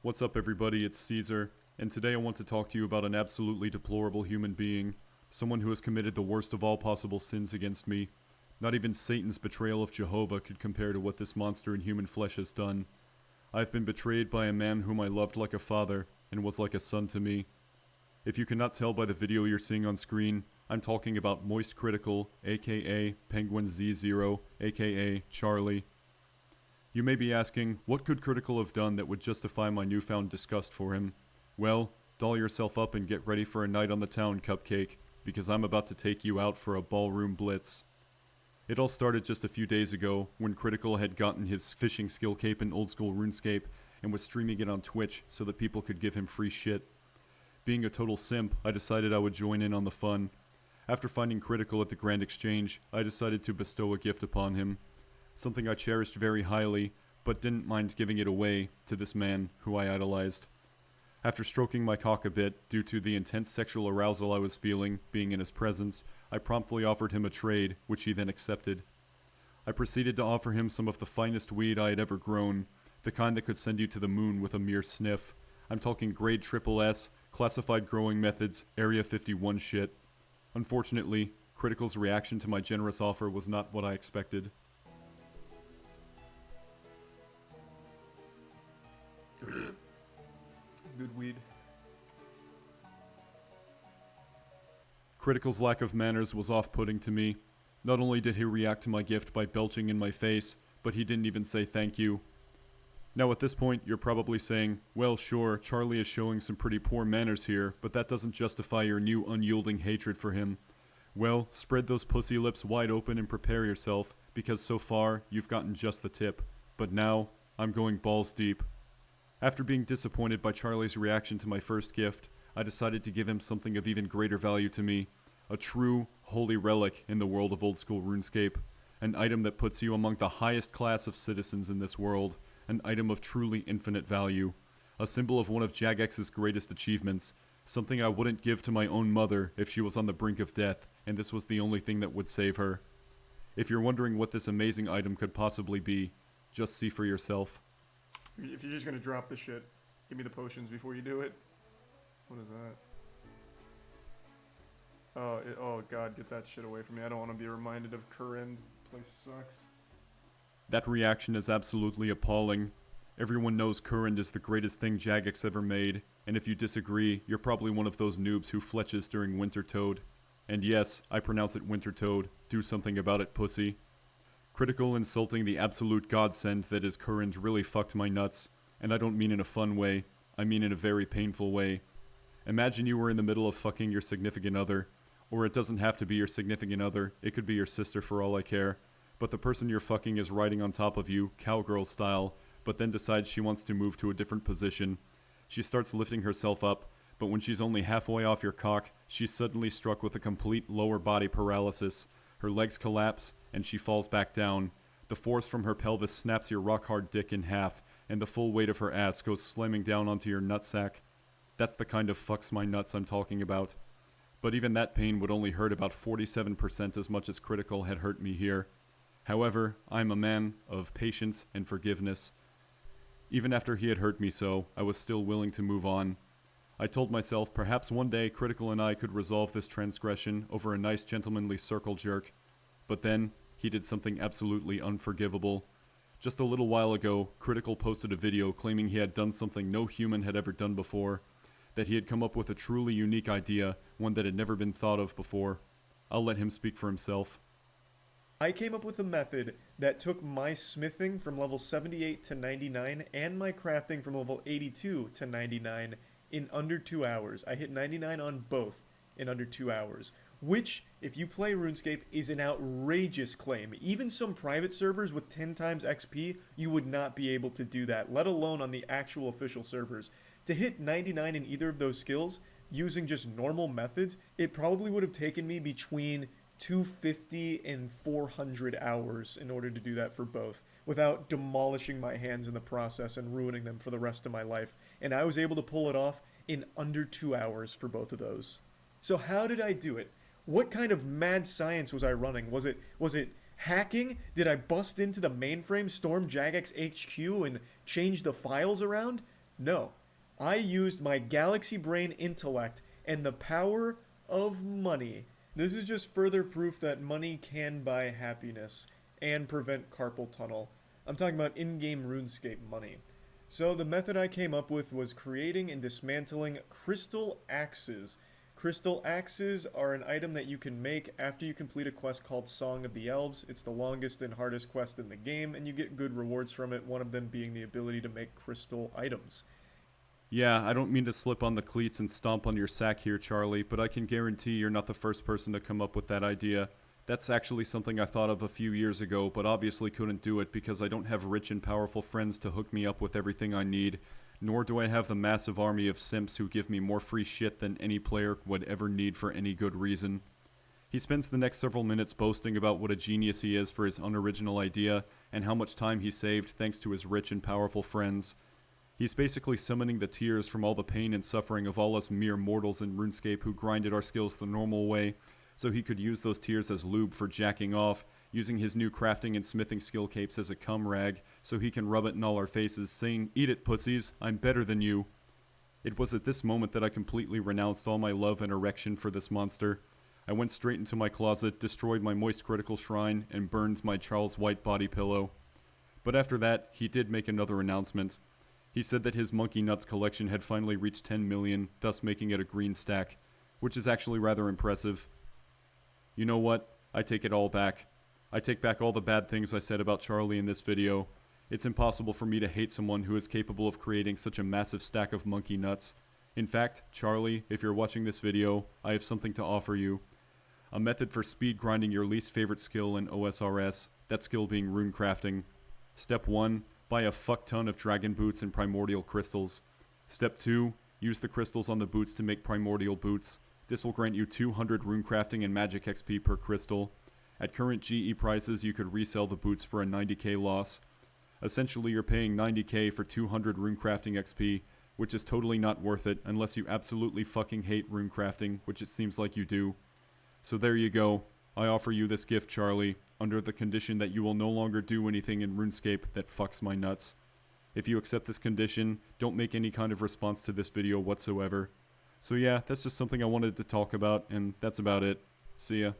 What's up everybody, it's Caesar, and today I want to talk to you about an absolutely deplorable human being, someone who has committed the worst of all possible sins against me. Not even Satan's betrayal of Jehovah could compare to what this monster in human flesh has done. I've been betrayed by a man whom I loved like a father, and was like a son to me. If you cannot tell by the video you're seeing on screen, I'm talking about Moist Critical, aka Penguin Z0, aka Charlie. You may be asking, what could Critical have done that would justify my newfound disgust for him? Well, doll yourself up and get ready for a night on the town, Cupcake, because I'm about to take you out for a ballroom blitz. It all started just a few days ago, when Critical had gotten his fishing skill cape in old school RuneScape, and was streaming it on Twitch so that people could give him free shit. Being a total simp, I decided I would join in on the fun. After finding Critical at the Grand Exchange, I decided to bestow a gift upon him. Something I cherished very highly, but didn't mind giving it away to this man who I idolized. After stroking my cock a bit, due to the intense sexual arousal I was feeling, being in his presence, I promptly offered him a trade, which he then accepted. I proceeded to offer him some of the finest weed I had ever grown, the kind that could send you to the moon with a mere sniff. I'm talking grade SSS, classified growing methods, Area 51 shit. Unfortunately, Critical's reaction to my generous offer was not what I expected. Good weed. Critical's lack of manners was off-putting to me. Not only did he react to my gift by belching in my face, but he didn't even say thank you. Now at this point, you're probably saying, well sure, Charlie is showing some pretty poor manners here, but that doesn't justify your new unyielding hatred for him. Well, spread those pussy lips wide open and prepare yourself, because so far, you've gotten just the tip. But now, I'm going balls deep. After being disappointed by Charlie's reaction to my first gift, I decided to give him something of even greater value to me. A true, holy relic in the world of old school RuneScape. An item that puts you among the highest class of citizens in this world. An item of truly infinite value. A symbol of one of Jagex's greatest achievements. Something I wouldn't give to my own mother if she was on the brink of death, and this was the only thing that would save her. If you're wondering what this amazing item could possibly be, just see for yourself. If you're just gonna drop the shit, give me the potions before you do it. What is that? Oh god, get that shit away from me. I don't want to be reminded of Corinne. Place sucks. That reaction is absolutely appalling. Everyone knows Current is the greatest thing Jagex ever made, and if you disagree, you're probably one of those noobs who fletches during Winter Toad. And yes, I pronounce it Winter Toad. Do something about it, pussy. Critical insulting the absolute godsend that is Current really fucked my nuts, and I don't mean in a fun way, I mean in a very painful way. Imagine you were in the middle of fucking your significant other, or it doesn't have to be your significant other, it could be your sister for all I care, but the person you're fucking is riding on top of you, cowgirl style, but then decides she wants to move to a different position. She starts lifting herself up, but when she's only halfway off your cock, she's suddenly struck with a complete lower body paralysis. Her legs collapse, and she falls back down. The force from her pelvis snaps your rock-hard dick in half, and the full weight of her ass goes slamming down onto your nutsack. That's the kind of fucks my nuts I'm talking about. But even that pain would only hurt about 47% as much as Critical had hurt me here. However, I'm a man of patience and forgiveness. Even after he had hurt me so, I was still willing to move on. I told myself perhaps one day Critical and I could resolve this transgression over a nice gentlemanly circle jerk. But then, he did something absolutely unforgivable. Just a little while ago, Critical posted a video claiming he had done something no human had ever done before. That he had come up with a truly unique idea, one that had never been thought of before. I'll let him speak for himself. I came up with a method that took my smithing from level 78 to 99 and my crafting from level 82 to 99 in under 2 hours. I hit 99 on both in under 2 hours, which, if you play RuneScape, is an outrageous claim. Even some private servers with 10 times XP, you would not be able to do that, let alone on the actual official servers. To hit 99 in either of those skills, using just normal methods, it probably would have taken me between 250 and 400 hours in order to do that for both, without demolishing my hands in the process and ruining them for the rest of my life. And I was able to pull it off in under 2 hours for both of those. So how did I do it? What kind of mad science was I running? Was it hacking? Did I bust into the mainframe, storm Jagex HQ, and change the files around? No. I used my galaxy brain intellect and the power of money. This is just further proof that money can buy happiness and prevent carpal tunnel. I'm talking about in-game RuneScape money. So the method I came up with was creating and dismantling crystal axes. Crystal axes are an item that you can make after you complete a quest called Song of the Elves. It's the longest and hardest quest in the game, and you get good rewards from it, one of them being the ability to make crystal items. Yeah, I don't mean to slip on the cleats and stomp on your sack here, Charlie, but I can guarantee you're not the first person to come up with that idea. That's actually something I thought of a few years ago, but obviously couldn't do it because I don't have rich and powerful friends to hook me up with everything I need, nor do I have the massive army of simps who give me more free shit than any player would ever need for any good reason. He spends the next several minutes boasting about what a genius he is for his unoriginal idea and how much time he saved thanks to his rich and powerful friends. He's basically summoning the tears from all the pain and suffering of all us mere mortals in RuneScape who grinded our skills the normal way, so he could use those tears as lube for jacking off, using his new crafting and smithing skill capes as a cum rag, so he can rub it in all our faces, saying, "Eat it, pussies, I'm better than you." It was at this moment that I completely renounced all my love and erection for this monster. I went straight into my closet, destroyed my moist critical shrine, and burned my Charles White body pillow. But after that, he did make another announcement. He said that his Monkey Nuts collection had finally reached 10 million, thus making it a green stack, which is actually rather impressive. You know what? I take it all back. I take back all the bad things I said about Charlie in this video. It's impossible for me to hate someone who is capable of creating such a massive stack of Monkey Nuts. In fact, Charlie, if you're watching this video, I have something to offer you. A method for speed grinding your least favorite skill in OSRS, that skill being rune crafting. Step 1. Buy a fuck ton of dragon boots and primordial crystals. Step 2. Use the crystals on the boots to make primordial boots. This will grant you 200 rune crafting and magic XP per crystal. At current GE prices, you could resell the boots for a 90k loss. Essentially, you're paying 90k for 200 rune crafting XP, which is totally not worth it unless you absolutely fucking hate rune crafting, which it seems like you do. So there you go. I offer you this gift, Charlie, under the condition that you will no longer do anything in RuneScape that fucks my nuts. If you accept this condition, don't make any kind of response to this video whatsoever. So yeah, that's just something I wanted to talk about, and that's about it. See ya.